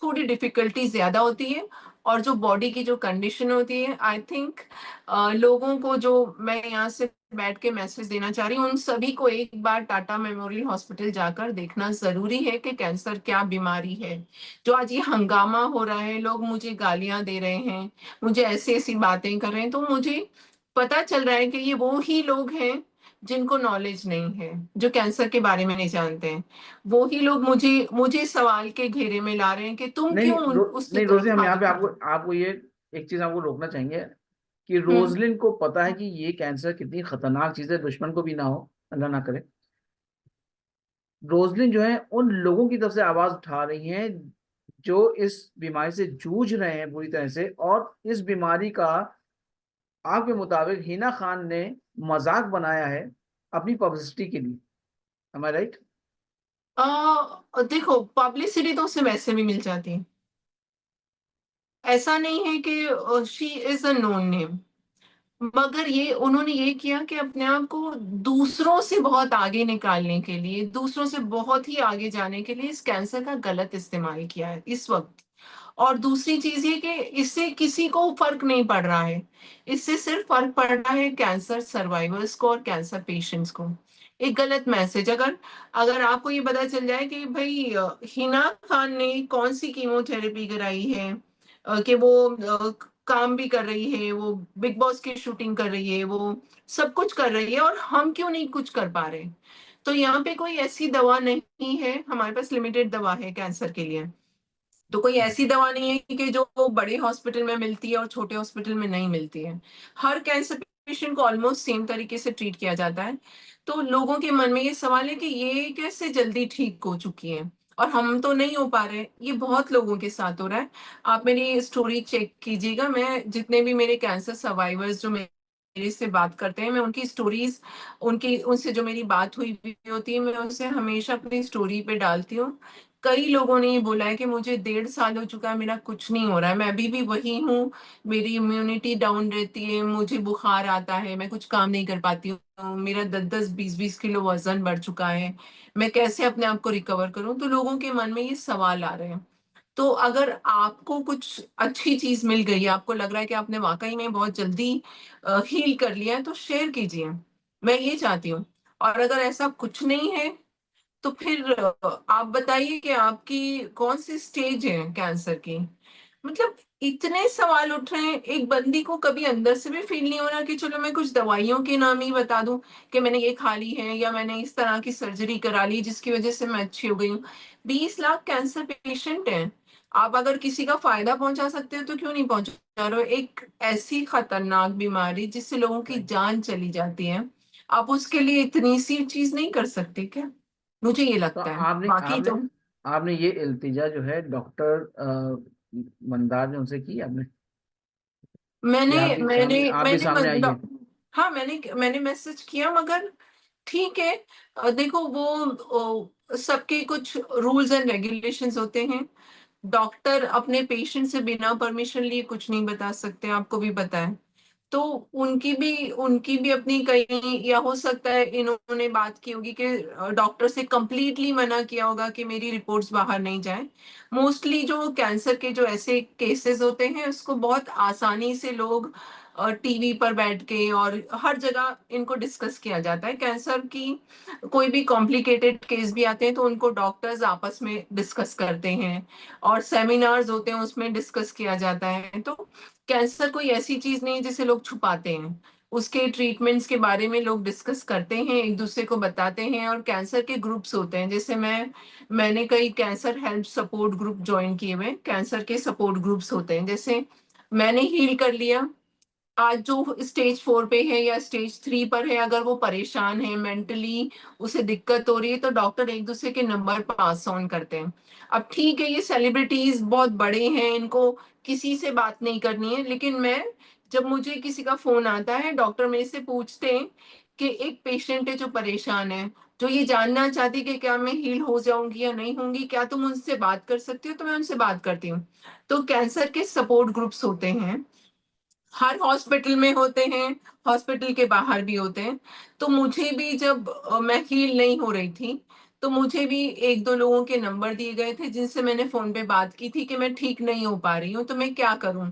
Speaker 1: थोड़ी डिफिकल्टी ज्यादा होती है। और जो बॉडी की जो कंडीशन होती है, आई थिंक लोगों को, जो मैं यहाँ से बैठ के मैसेज देना चाह रही हूँ, उन सभी को एक बार टाटा मेमोरियल हॉस्पिटल जाकर देखना जरूरी है कि कैंसर क्या बीमारी है। जो आज ये हंगामा हो रहा है, लोग मुझे गालियां दे रहे हैं, मुझे ऐसी ऐसी बातें कर रहे हैं, तो मुझे पता चल रहा है कि ये वो ही लोग हैं जिनको नॉलेज नहीं है, जो कैंसर के बारे में नहीं जानते हैं। वो ही लोग मुझे मुझे सवाल के घेरे में ला रहे हैं कि तुम
Speaker 2: नहीं,
Speaker 1: क्यों उसकी
Speaker 2: नहीं रोजी,
Speaker 1: तरफ
Speaker 2: हम
Speaker 1: हाथ
Speaker 2: यहाँ पे
Speaker 1: उठा।
Speaker 2: आपको आपको ये एक चीज आपको रोकना चाहेंगे कि
Speaker 1: हम्म।
Speaker 2: रोजलिन को पता है कि ये कैंसर कितनी खतरनाक चीज है, दुश्मन को भी ना हो, अल्लाह ना करे। रोजलिन जो है उन लोगों की तरफ से आवाज उठा रही हैं जो इस बीमारी से जूझ रहे हैं बुरी तरह से, और इस बीमारी का आपके मुताबिक हिना खान ने मजाक बनाया है अपनी पब्लिसिटी के लिए। एम आई राइट?
Speaker 1: देखो, पब्लिसिटी तो उसे वैसे भी मिल जाती है। ऐसा नहीं है कि she is a known name, मगर ये उन्होंने ये किया कि अपने आप को दूसरों से बहुत आगे निकालने के लिए, दूसरों से बहुत ही आगे जाने के लिए इस कैंसर का गलत इस्तेमाल किया है इस वक्त। और दूसरी चीज ये कि इससे किसी को फर्क नहीं पड़ रहा है, इससे सिर्फ फर्क पड़ रहा है कैंसर सर्वाइवर्स को और कैंसर पेशेंट्स को। एक गलत मैसेज, अगर अगर आपको ये पता चल जाए कि भाई हिना खान ने कौन सी कीमोथेरेपी कराई है, कि वो काम भी कर रही है, वो बिग बॉस की शूटिंग कर रही है, वो सब कुछ कर रही है, और हम क्यों नहीं कुछ कर पा रहे? तो यहाँ पे कोई ऐसी दवा नहीं है, हमारे पास लिमिटेड दवा है कैंसर के लिए। तो कोई ऐसी दवा नहीं है कि जो बड़े हॉस्पिटल में मिलती है और छोटे हॉस्पिटल में नहीं मिलती है। हर कैंसर पेशेंट को ऑलमोस्ट सेम तरीके से ट्रीट किया जाता है। तो लोगों के मन में ये सवाल है कि ये कैसे जल्दी ठीक हो चुकी है और हम तो नहीं हो पा रहे। ये बहुत लोगों के साथ हो रहा है। आप मेरी स्टोरी चेक कीजिएगा, मैं जितने भी मेरे कैंसर सर्वाइवर्स जो मेरे से बात करते हैं, मैं उनकी स्टोरीज, उनकी उनसे जो मेरी बात हुई भी होती है, मैं उसे हमेशा अपनी स्टोरी पे डालती हूँ। कई लोगों ने ये बोला है कि मुझे 1.5 साल हो चुका है, मेरा कुछ नहीं हो रहा है, मैं अभी भी वही हूँ, मेरी इम्यूनिटी डाउन रहती है, मुझे बुखार आता है, मैं कुछ काम नहीं कर पाती हूँ, मेरा 10-10 20-20 किलो वजन बढ़ चुका है, मैं कैसे अपने आप को रिकवर करूं? तो लोगों के मन में ये सवाल आ रहे हैं। तो अगर आपको कुछ अच्छी चीज मिल गई है, आपको लग रहा है कि आपने वाकई में बहुत जल्दी हील कर लिया है, तो शेयर कीजिए, मैं ये चाहती हूँ। और अगर ऐसा कुछ नहीं है, तो फिर आप बताइए कि आपकी कौन सी स्टेज है कैंसर की। मतलब इतने सवाल उठ रहे हैं, एक बंदी को कभी अंदर से भी फील नहीं हो रहा कि चलो मैं कुछ दवाइयों के नाम ही बता दूं कि मैंने ये खा ली है, या मैंने इस तरह की सर्जरी करा ली जिसकी वजह से मैं अच्छी हो गई हूँ। 20 लाख कैंसर पेशेंट हैं। आप अगर किसी का फायदा पहुंचा सकते हो तो क्यों नहीं पहुंचा रहे हो? एक ऐसी खतरनाक बीमारी जिससे लोगों की
Speaker 2: राइट।
Speaker 1: जान चली जाती है, आप उसके लिए इतनी सी चीज नहीं कर सकते क्या? मुझे ये
Speaker 2: तो
Speaker 1: लगता है,
Speaker 2: आपने
Speaker 1: बाकी
Speaker 2: आपने
Speaker 1: तो।
Speaker 2: आपने ये इल्तिजा जो है डॉक्टर मंदार ने उनसे की आपने,
Speaker 1: मैंने
Speaker 2: या आपके
Speaker 1: मैंने
Speaker 2: सामने, आप भी
Speaker 1: मैंने
Speaker 2: सामने आई है?
Speaker 1: हाँ, मैंने मैसेज किया, मगर ठीक है। देखो, वो सबके कुछ रूल्स एंड रेगुलेशंस होते हैं। डॉक्टर अपने पेशेंट से बिना परमिशन लिए कुछ नहीं बता सकते, आपको भी पता है। तो उनकी भी अपनी कहीं, या हो सकता है इन्होंने बात की होगी कि डॉक्टर से कंप्लीटली मना किया होगा कि मेरी रिपोर्ट्स बाहर नहीं जाए। मोस्टली जो कैंसर के जो ऐसे केसेस होते हैं, उसको बहुत आसानी से लोग टीवी पर बैठ के और हर जगह इनको डिस्कस किया जाता है। कैंसर की कोई भी कॉम्प्लिकेटेड केस भी आते हैं तो उनको डॉक्टर्स आपस में डिस्कस करते हैं, और सेमिनार्स होते हैं उसमें डिस्कस किया जाता है। तो कैंसर कोई ऐसी चीज नहीं है जिसे लोग छुपाते हैं। उसके ट्रीटमेंट्स के बारे में लोग डिस्कस करते हैं, एक दूसरे को बताते हैं, और कैंसर के ग्रुप्स होते हैं। जैसे मैंने कई cancer help support group join किए हुए हैं। कैंसर के सपोर्ट ग्रुप्स होते हैं, जैसे मैंने हील कर लिया। आज जो स्टेज 4 पे है या स्टेज 3 पर है, अगर वो परेशान है मेंटली, उसे दिक्कत हो रही है, तो डॉक्टर एक दूसरे के नंबर पास ऑन करते हैं। अब ठीक है, ये सेलिब्रिटीज बहुत बड़े हैं, इनको किसी से बात नहीं करनी है, लेकिन मैं, जब मुझे किसी का फोन आता है, डॉक्टर मेरे से पूछते हैं कि एक पेशेंट है जो परेशान है, जो ये जानना चाहती है कि क्या मैं हील हो जाऊंगी या नहीं होंगी, क्या तुम उनसे बात कर सकती हो, तो मैं उनसे बात करती हूँ। तो कैंसर के सपोर्ट ग्रुप्स होते हैं, हर हॉस्पिटल में होते हैं, हॉस्पिटल के बाहर भी होते हैं। तो मुझे भी जब मैं हील नहीं हो रही थी, तो मुझे भी एक दो लोगों के नंबर दिए गए थे जिनसे मैंने फोन पे बात की थी कि मैं ठीक नहीं हो पा रही हूँ, तो मैं क्या करूँ।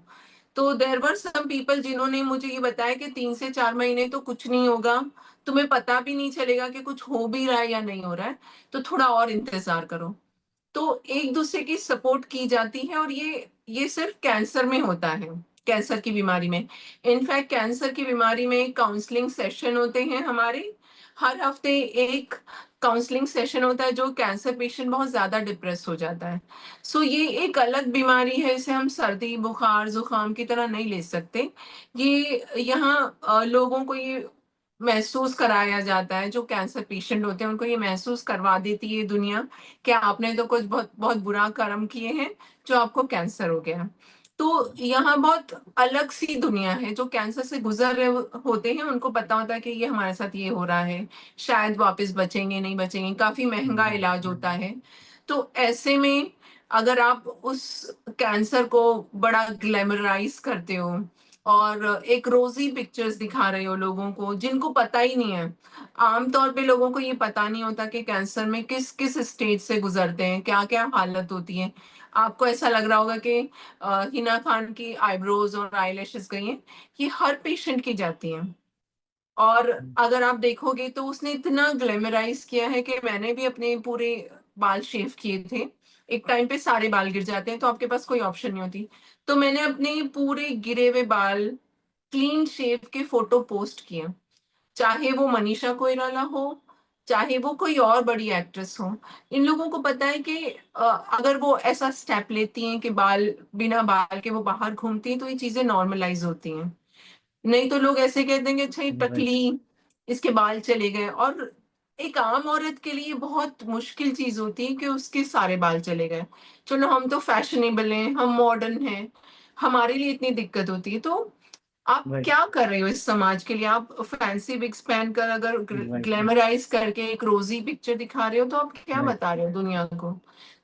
Speaker 1: तो देर वर सम पीपल जिन्होंने मुझे ये बताया कि 3 से 4 महीने तो कुछ नहीं होगा, तुम्हें पता भी नहीं चलेगा कि कुछ हो भी रहा है या नहीं हो रहा है, तो थोड़ा और इंतजार करो। तो एक दूसरे की सपोर्ट की जाती है, और ये सिर्फ कैंसर में होता है, कैंसर की बीमारी में। इनफैक्ट कैंसर की बीमारी में काउंसलिंग सेशन होते हैं हमारे, हर हफ्ते एक काउंसलिंग सेशन होता है, जो कैंसर पेशेंट बहुत ज्यादा डिप्रेस हो जाता है। सो ये एक अलग बीमारी है, इसे हम सर्दी बुखार जुकाम की तरह नहीं ले सकते। ये यहाँ लोगों को ये महसूस कराया जाता है, जो कैंसर पेशेंट होते हैं उनको ये महसूस करवा देती है दुनिया कि आपने तो कुछ बहुत बहुत बुरा कर्म किए हैं, जो आपको कैंसर हो गया। तो यहाँ बहुत अलग सी दुनिया है, जो कैंसर से गुजर रहे होते हैं उनको पता होता है कि ये हमारे साथ ये हो रहा है, शायद वापस बचेंगे नहीं बचेंगे, काफी महंगा इलाज होता है। तो ऐसे में अगर आप उस कैंसर को बड़ा ग्लैमराइज करते हो, और एक रोजी पिक्चर्स दिखा रहे हो लोगों को जिनको पता ही नहीं है, आमतौर पे लोगों को ये पता नहीं होता कि कैंसर में किस किस स्टेज से गुजरते हैं, क्या क्या हालत होती है। आपको ऐसा लग रहा होगा कि हिना खान की आईब्रोज और आईलैशेस गई हैं, ये हर पेशेंट की जाती हैं। और अगर आप देखोगे तो उसने इतना ग्लैमराइज किया है कि मैंने भी अपने पूरे बाल शेव किए थे। एक टाइम पे सारे बाल गिर जाते हैं तो आपके पास कोई ऑप्शन नहीं होती, तो मैंने अपने पूरे गिरे हुए बाल क्लीन शेव के फोटो पोस्ट किए। चाहे वो मनीषा कोइराला हो, चाहे वो कोई और बड़ी एक्ट्रेस हो, इन लोगों को पता है कि अगर वो ऐसा स्टेप लेती हैं कि बाल, बिना बाल के वो बाहर घूमती हैं, तो ये चीजें नॉर्मलाइज होती हैं। नहीं तो लोग ऐसे कह देंगे अच्छा ये
Speaker 2: राइट।
Speaker 1: टकली, इसके बाल चले गए। और एक आम औरत के लिए बहुत मुश्किल चीज होती है कि उसके सारे बाल चले गए। चलो हम तो फैशनेबल हैं, हम मॉडर्न हैं, हमारे लिए इतनी दिक्कत होती है। तो आप
Speaker 2: राइट।
Speaker 1: क्या कर रहे हो इस समाज के लिए? आप फैंसी विग्स पहन कर अगर
Speaker 2: राइट।
Speaker 1: ग्लैमराइज करके एक रोजी पिक्चर दिखा रहे हो, तो आप क्या
Speaker 2: राइट।
Speaker 1: बता रहे हो दुनिया को?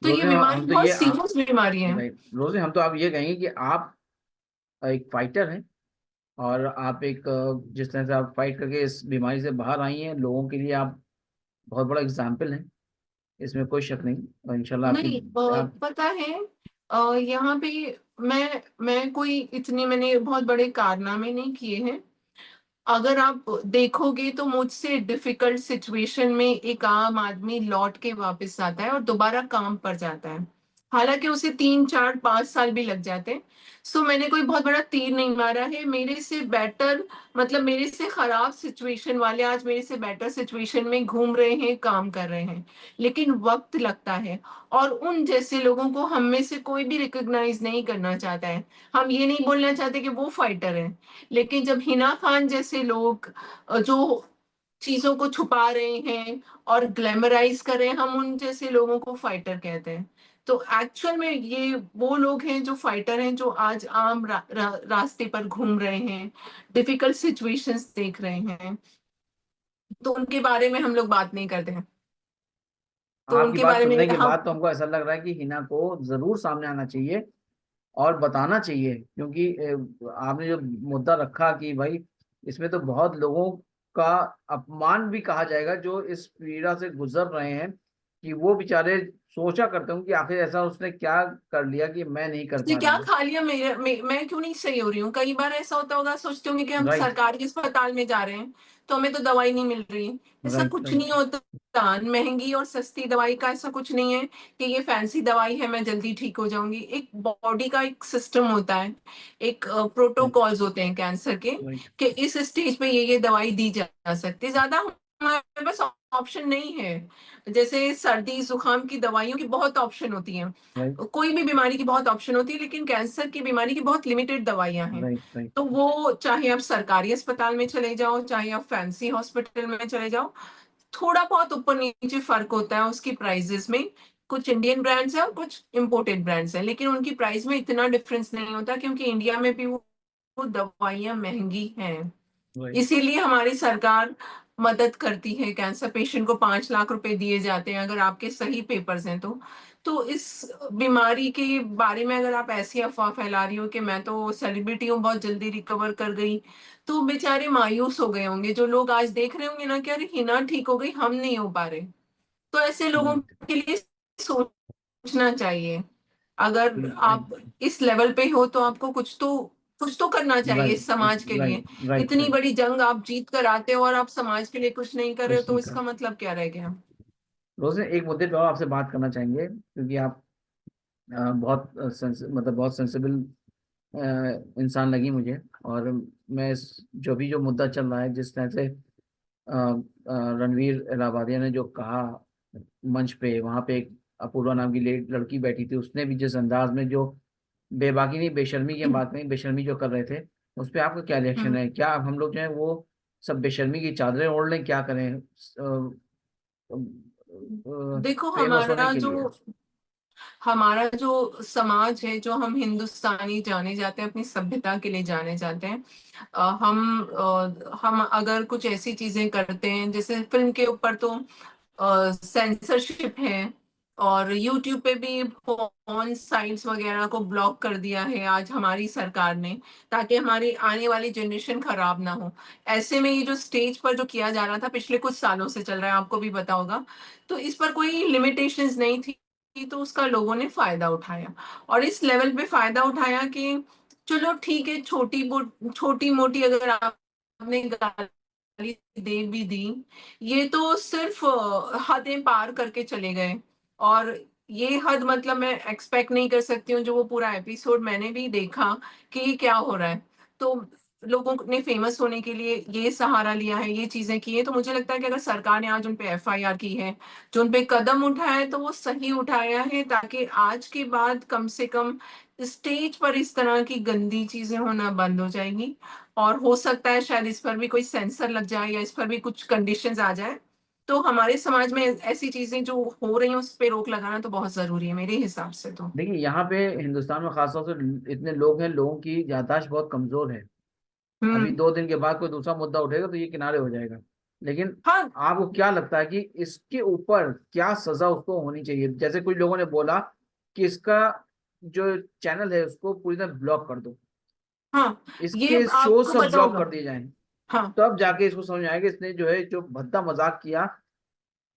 Speaker 1: तो ये
Speaker 2: रोजे
Speaker 1: बीमारी
Speaker 2: हम तो
Speaker 1: बहुत
Speaker 2: ये आप
Speaker 1: सीरियस बीमारी है।
Speaker 2: राइट, रोजे हम तो आप ये कहेंगे कि आप एक फाइटर हैं, और आप एक जिस तरह से आप फाइट करके इस बीमारी से बाहर आई हैं, लोगों के लिए आप बहुत बड़ा एग्जाम्पल हैं। इसमें कोई शक नहीं, और इंशाल्लाह आपकी
Speaker 1: नहीं,
Speaker 2: आप।
Speaker 1: पता है, यहाँ पे मैं कोई इतने मैंने बहुत बड़े कारनामे नहीं किए हैं। अगर आप देखोगे तो मुझसे डिफिकल्ट सिचुएशन में एक आम आदमी लौट के वापस आता है और दोबारा काम पर जाता है, हालांकि उसे 3 4 5 साल भी लग जाते हैं। सो मैंने कोई बहुत बड़ा तीर नहीं मारा है। मेरे से बेटर, मतलब मेरे से खराब सिचुएशन वाले आज मेरे से बेटर सिचुएशन में घूम रहे हैं, काम कर रहे हैं, लेकिन वक्त लगता है। और उन जैसे लोगों को हम में से कोई भी रिकॉग्नाइज नहीं करना चाहता है। हम ये नहीं बोलना चाहते कि वो फाइटर है, लेकिन जब हिना खान जैसे लोग जो चीजों को छुपा रहे हैं और ग्लैमराइज कर रहे हैं, हम उन जैसे लोगों को फाइटर कहते हैं। तो एक्चुअल में ये वो लोग हैं जो फाइटर हैं, जो आज आम रास्ते पर घूम रहे हैं, डिफिकल्ट सिचुएशंस देख रहे हैं, तो उनके बारे में हम लोग बात नहीं करते हैं। तो
Speaker 2: आपकी
Speaker 1: उनके
Speaker 2: बात
Speaker 1: बारे में
Speaker 2: सुनने के
Speaker 1: हम,
Speaker 2: बाद तो हमको ऐसा लग रहा है कि हिना को जरूर सामने आना चाहिए और बताना चाहिए, क्योंकि आपने जो मुद्दा रखा कि भाई इसमें तो बहुत लोगों का अपमान भी कहा जाएगा जो इस पीड़ा से गुजर रहे हैं, कि वो बेचारे सोचा करते हूँ कि आखिर ऐसा उसने क्या कर लिया कि मैं नहीं कर
Speaker 1: उसने
Speaker 2: पा
Speaker 1: क्या
Speaker 2: रही हूँ।
Speaker 1: खा लिया, मैं क्यों नहीं सही हो रही हूँ? कई बार ऐसा होता होगा, सोचते होंगे कि हम
Speaker 2: राइट।
Speaker 1: सरकारी अस्पताल में जा रहे हैं तो हमें तो दवाई नहीं मिल रही। ऐसा
Speaker 2: राइट।
Speaker 1: कुछ
Speaker 2: राइट।
Speaker 1: नहीं होता। महंगी और सस्ती दवाई का ऐसा कुछ नहीं है कि ये फैंसी दवाई है मैं जल्दी ठीक हो जाऊंगी। एक बॉडी का एक सिस्टम होता है, एक
Speaker 2: राइट।
Speaker 1: प्रोटोकॉल्स होते हैं कैंसर के,
Speaker 2: राइट।
Speaker 1: कि इस स्टेज पे ये दवाई दी जा सकती है। ज्यादा हमारे पास ऑप्शन नहीं है। जैसे सर्दी जुकाम की दवाइयों की बहुत ऑप्शन होती हैं,
Speaker 2: राइट
Speaker 1: कोई भी बीमारी की बहुत ऑप्शन होती है, लेकिन कैंसर की बीमारी की बहुत लिमिटेड दवाइयां हैं।
Speaker 2: Right right.
Speaker 1: तो वो चाहे आप सरकारी अस्पताल में चले जाओ, चाहे आप फैंसी हॉस्पिटल में चले जाओ, थोड़ा बहुत ऊपर नीचे फर्क होता है उसकी प्राइजेस में। कुछ इंडियन ब्रांड्स हैं और कुछ इम्पोर्टेड ब्रांड्स हैं, लेकिन उनकी प्राइस में इतना डिफरेंस नहीं होता, क्योंकि इंडिया में भी वो दवाइयां महंगी हैं।
Speaker 2: राइट
Speaker 1: इसीलिए हमारी सरकार मदद करती है, कैंसर पेशेंट को 5 लाख रुपए दिए जाते हैं अगर आपके सही पेपर्स हैं तो इस बीमारी के बारे में अगर आप ऐसी अफवाह फैला रही हो कि मैं तो सेलिब्रिटी हूँ, बहुत जल्दी रिकवर कर गई, तो बेचारे मायूस हो गए होंगे जो लोग आज देख रहे होंगे ना कि अरे हिना ठीक हो गई, हम नहीं हो पा रहे। तो ऐसे लोगों
Speaker 2: राइट
Speaker 1: के लिए सोचना चाहिए। अगर आप
Speaker 2: राइट
Speaker 1: इस लेवल पे हो तो आपको कुछ तो करना चाहिए
Speaker 2: राइट
Speaker 1: इस समाज के लिए।
Speaker 2: राइट राइट
Speaker 1: इतनी
Speaker 2: राइट।
Speaker 1: बड़ी जंग आप जीत कर आते हो और आप समाज के लिए कुछ नहीं कर रहे हो,
Speaker 2: कुछ
Speaker 1: तो
Speaker 2: नहीं कर।
Speaker 1: इसका मतलब क्या रह गया।
Speaker 2: रोज एक मुद्दे पे और आपसे बात करना चाहेंगे, क्योंकि आप बहुत मतलब बहुत सेंसिबल इंसान लगी मुझे। और मैं जो भी जो मुद्दा चल रहा है, जिस तरह से रणवीर इलाहाबादिया ने जो कहा मंच पे, वहां पे एक अपूर्वा नाम की लड़की बैठी थी, उसने भी जिस अंदाज में जो बेबाकी नहीं बेशर्मी की हम बात करें, बेशर्मी जो कर रहे थे, उस पे आपका क्या रिएक्शन
Speaker 1: हम्म।
Speaker 2: है? क्या अब हम लोग जो है वो सब बेशर्मी की चादरें ओढ़ लें? क्या करें
Speaker 1: देखो
Speaker 2: फेमस होने के लिए?
Speaker 1: हमारा जो समाज है, जो हम हिंदुस्तानी जाने जाते हैं, अपनी सभ्यता के लिए जाने जाते हैं, हम अगर कुछ ऐसी चीजें करते हैं, जैसे फिल्म के ऊपर तो सेंसरशिप है, और यूट्यूब पे भी फोन साइट्स वगैरह को ब्लॉक कर दिया है आज हमारी सरकार ने, ताकि हमारी आने वाली जनरेशन खराब ना हो। ऐसे में ये जो स्टेज पर जो किया जा रहा था पिछले कुछ सालों से चल रहा है, आपको भी पता होगा, तो इस पर कोई लिमिटेशंस नहीं थी, तो उसका लोगों ने फायदा उठाया, और इस लेवल पे फायदा उठाया कि चलो ठीक है, छोटी मोटी अगर आपने गाली दे भी दी, ये तो सिर्फ हदें पार करके चले गए। और ये हद मतलब मैं एक्सपेक्ट नहीं कर सकती हूँ, जो वो पूरा एपिसोड मैंने भी देखा कि ये क्या हो रहा है। तो लोगों ने फेमस होने के लिए ये सहारा लिया है, ये चीजें की है, तो मुझे लगता है कि अगर सरकार ने आज उन पे एफआईआर की है, जो उन पे कदम उठाया है, तो वो सही उठाया है, ताकि आज के बाद कम से कम स्टेज पर इस तरह की गंदी चीजें होना बंद हो जाएंगी। और हो सकता है शायद इस पर भी कोई सेंसर लग जाए, या इस पर भी कुछ कंडीशंस आ जाए, तो हमारे समाज में ऐसी चीजें जो हो रही हैं उस पे रोक लगाना तो बहुत जरूरी है मेरे हिसाब से तो।
Speaker 2: देखिए, यहाँ पे हिंदुस्तान में खासतौर से इतने लोग हैं, लोगों की याददाश्त बहुत कमजोर है। अभी
Speaker 1: हम्म।
Speaker 2: 2 दिन के बाद कोई दूसरा मुद्दा उठेगा तो ये किनारे हो जाएगा। लेकिन
Speaker 1: हाँ।
Speaker 2: आपको क्या लगता है कि इसके ऊपर क्या सजा उसको होनी चाहिए? जैसे कुछ लोगों ने बोला कि इसका जो चैनल है उसको पूरी तरह ब्लॉक कर दो,
Speaker 1: हाँ। ये
Speaker 2: इसके शो
Speaker 1: आपको
Speaker 2: सब
Speaker 1: पता
Speaker 2: ब्लॉक
Speaker 1: होगा।
Speaker 2: कर दिए जाएं,
Speaker 1: हाँ।
Speaker 2: तब जाके इसको समझ में आएगा इसने जो है जो भद्दा मजाक किया,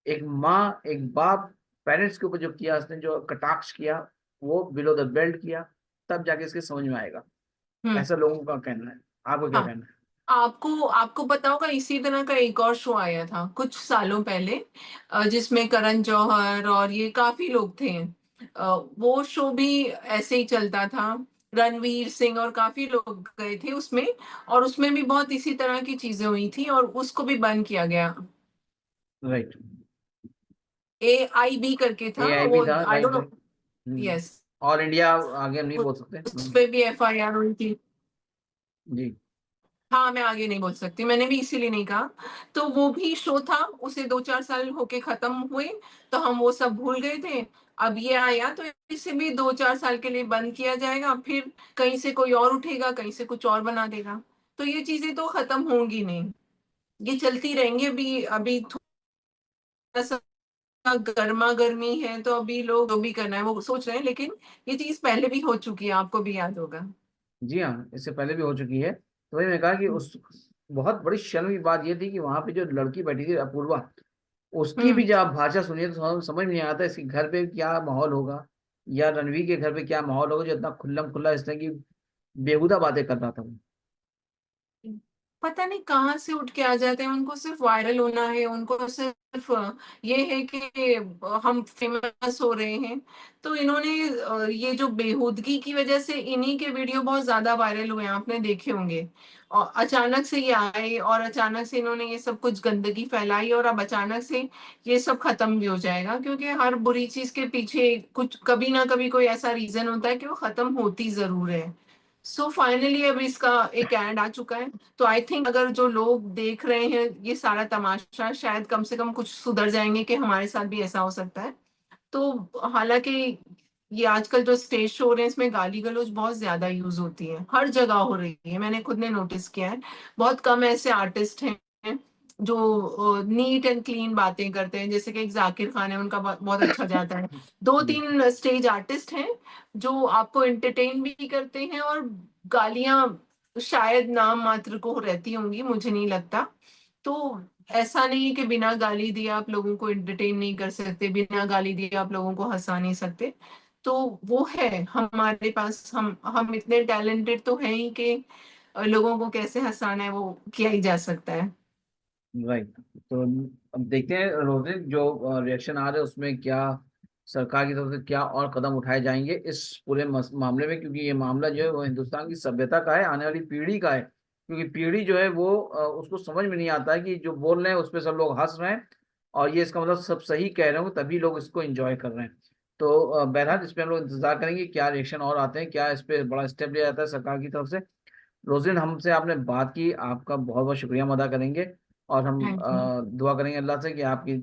Speaker 2: एक माँ एक बाप पेरेंट्स के ऊपर जो किया, इसने जो कटाक्ष किया, वो बिलो द बेल्ट किया, तब जाके इसके समझ में आएगा।
Speaker 1: हम्म।
Speaker 2: ऐसा लोगों का कहना है। आपको क्या
Speaker 1: हाँ।
Speaker 2: कहना है?
Speaker 1: आपको आपको पता होगा, इसी तरह का एक और शो आया था कुछ सालों पहले, जिसमें करण जौहर और ये काफी लोग थे। वो शो भी ऐसे ही चलता था, रणवीर सिंह और काफी लोग गए थे उसमें, और उसमें भी बहुत इसी तरह की चीजें हुई थी, और उसको भी बंद किया गया।
Speaker 2: राइट।
Speaker 1: AIB करके था
Speaker 2: एआई भी
Speaker 1: वो,
Speaker 2: था,
Speaker 1: I
Speaker 2: right
Speaker 1: don't know.
Speaker 2: Right. Hmm.
Speaker 1: Yes.
Speaker 2: All India आगे हम नहीं बोल सकते।
Speaker 1: उस पे भी FIR हुई थी।
Speaker 2: जी।
Speaker 1: हाँ, मैं आगे नहीं बोल सकती, मैंने भी इसीलिए नहीं कहा। तो वो भी शो था, उसे 2-4 साल होके खत्म हुए, तो हम वो सब भूल गए थे। अब ये आया तो इसे भी 2-4 साल के लिए बंद किया जाएगा, फिर कहीं से कोई और उठेगा, कहीं से कुछ और बना देगा। तो ये चीजें तो खत्म होंगी नहीं, ये चलती रहेंगी। अभी अभी थोड़ा सा गर्मा गर्मी है, तो अभी लोग जो भी करना है वो सोच रहे हैं, लेकिन ये चीज पहले भी हो चुकी है, आपको भी याद होगा।
Speaker 2: जी हाँ, इससे पहले भी हो चुकी है। तो वही मैं कहा कि उस बहुत बड़ी शर्म की बात यह थी कि वहां पे जो लड़की बैठी थी अपूर्वा, उसकी भी
Speaker 1: हम्म।
Speaker 2: जब आप भाषा सुनिए तो समझ में नहीं आता इसके घर पे क्या माहौल होगा, या रणवीर के घर पे क्या माहौल होगा, जो इतना खुल्लम खुल्ला इस तरह की बेहुदा बातें कर रहा था वो।
Speaker 1: पता नहीं कहाँ से उठ के आ जाते हैं, उनको सिर्फ वायरल होना है, उनको सिर्फ ये है कि हम फेमस हो रहे हैं। तो इन्होंने ये जो बेहूदगी की वजह से इन्हीं के वीडियो बहुत ज्यादा वायरल हुए हैं, आपने देखे होंगे। और अचानक से ये आए और अचानक से इन्होंने ये सब कुछ गंदगी फैलाई, और अब अचानक से ये सब खत्म भी हो जाएगा, क्योंकि हर बुरी चीज के पीछे कुछ कभी ना कभी कोई ऐसा रीजन होता है कि वो खत्म होती जरूर है। सो फाइनली अब इसका एक एड आ चुका है। तो आई थिंक अगर जो लोग देख रहे हैं ये सारा तमाशा, शायद कम से कम कुछ सुधर जाएंगे कि हमारे साथ भी ऐसा हो सकता है। तो हालांकि ये आजकल जो स्टेज शो हो रहे हैं इसमें गाली गलौज बहुत ज्यादा यूज होती है, हर जगह हो रही है, मैंने खुद ने नोटिस किया है। बहुत कम ऐसे आर्टिस्ट हैं जो नीट एंड क्लीन बातें करते हैं, जैसे कि एक जाकिर खान है, उनका बहुत अच्छा जाता है। दो
Speaker 2: हम्म,
Speaker 1: तीन स्टेज आर्टिस्ट हैं जो आपको एंटरटेन भी करते हैं, और गालियां शायद नाम मात्र को रहती होंगी, मुझे नहीं लगता। तो ऐसा नहीं है कि बिना गाली दिए आप लोगों को एंटरटेन नहीं कर सकते, बिना गाली दिए आप लोगों को हंसा नहीं सकते। तो वो है हमारे पास, हम इतने टैलेंटेड तो हैं ही कि लोगों को कैसे हंसाना है वो किया ही जा सकता है।
Speaker 2: राइट। तो अब देखते हैं रोहित, जो रिएक्शन आ रहे हैं उसमें क्या सरकार की तरफ से क्या और कदम उठाए जाएंगे इस पूरे मामले में, क्योंकि ये मामला जो है वो हिंदुस्तान की सभ्यता का है, आने वाली पीढ़ी का है। क्योंकि पीढ़ी जो है वो उसको समझ में नहीं आता है कि जो बोल रहे हैं उस पर सब लोग हंस रहे हैं, और ये इसका मतलब सब सही कह रहे हो तभी लोग इसको एंजॉय कर रहे हैं। तो बहरहाल इस पे हम लोग इंतजार करेंगे क्या रिएक्शन और आते हैं, क्या इस पे बड़ा स्टेप लिया जाता है सरकार की तरफ से। रोजिन, हमसे आपने बात की, आपका बहुत बहुत शुक्रिया हम अदा करेंगे। और हम
Speaker 1: थैंक यू।
Speaker 2: दुआ करेंगे अल्लाह से कि आपकी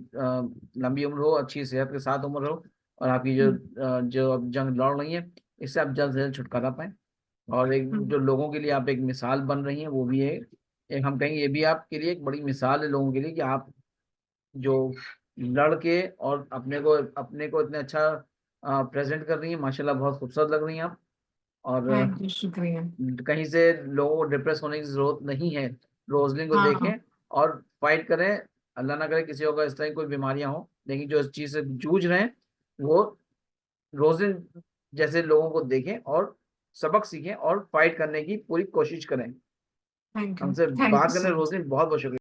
Speaker 2: लंबी उम्र हो, अच्छी सेहत के साथ उम्र हो, और आपकी जो अब जंग लड़ रही है इससे आप जल्द से जल्द छुटकारा पाएं। और एक जो लोगों के लिए आप एक मिसाल बन रही हैं वो भी है, एक हम कहेंगे ये भी आपके लिए एक बड़ी मिसाल है लोगों के लिए, कि आप जो लड़के और अपने को इतने अच्छा प्रेजेंट कर रही हैं, माशाल्लाह बहुत खूबसूरत लग रही हैं आप। और
Speaker 1: थैंक यू, शुक्रिया।
Speaker 2: कहीं से लोगों को डिप्रेस होने की जरूरत नहीं है। रोजलिन को देखें
Speaker 1: हाँ।
Speaker 2: और फाइट करें। अल्लाह ना करे किसी को इस तरह की कोई बीमारियां हो, लेकिन जो इस चीज से जूझ रहे हैं वो रोजलिन जैसे लोगों को देखें और सबक सीखें और फाइट करने की पूरी कोशिश करें।
Speaker 1: Thank you.
Speaker 2: हमसे
Speaker 1: थैंक यू
Speaker 2: बात करने
Speaker 1: सो मच।
Speaker 2: रोजलिन बहुत बहुत शुक्रिया।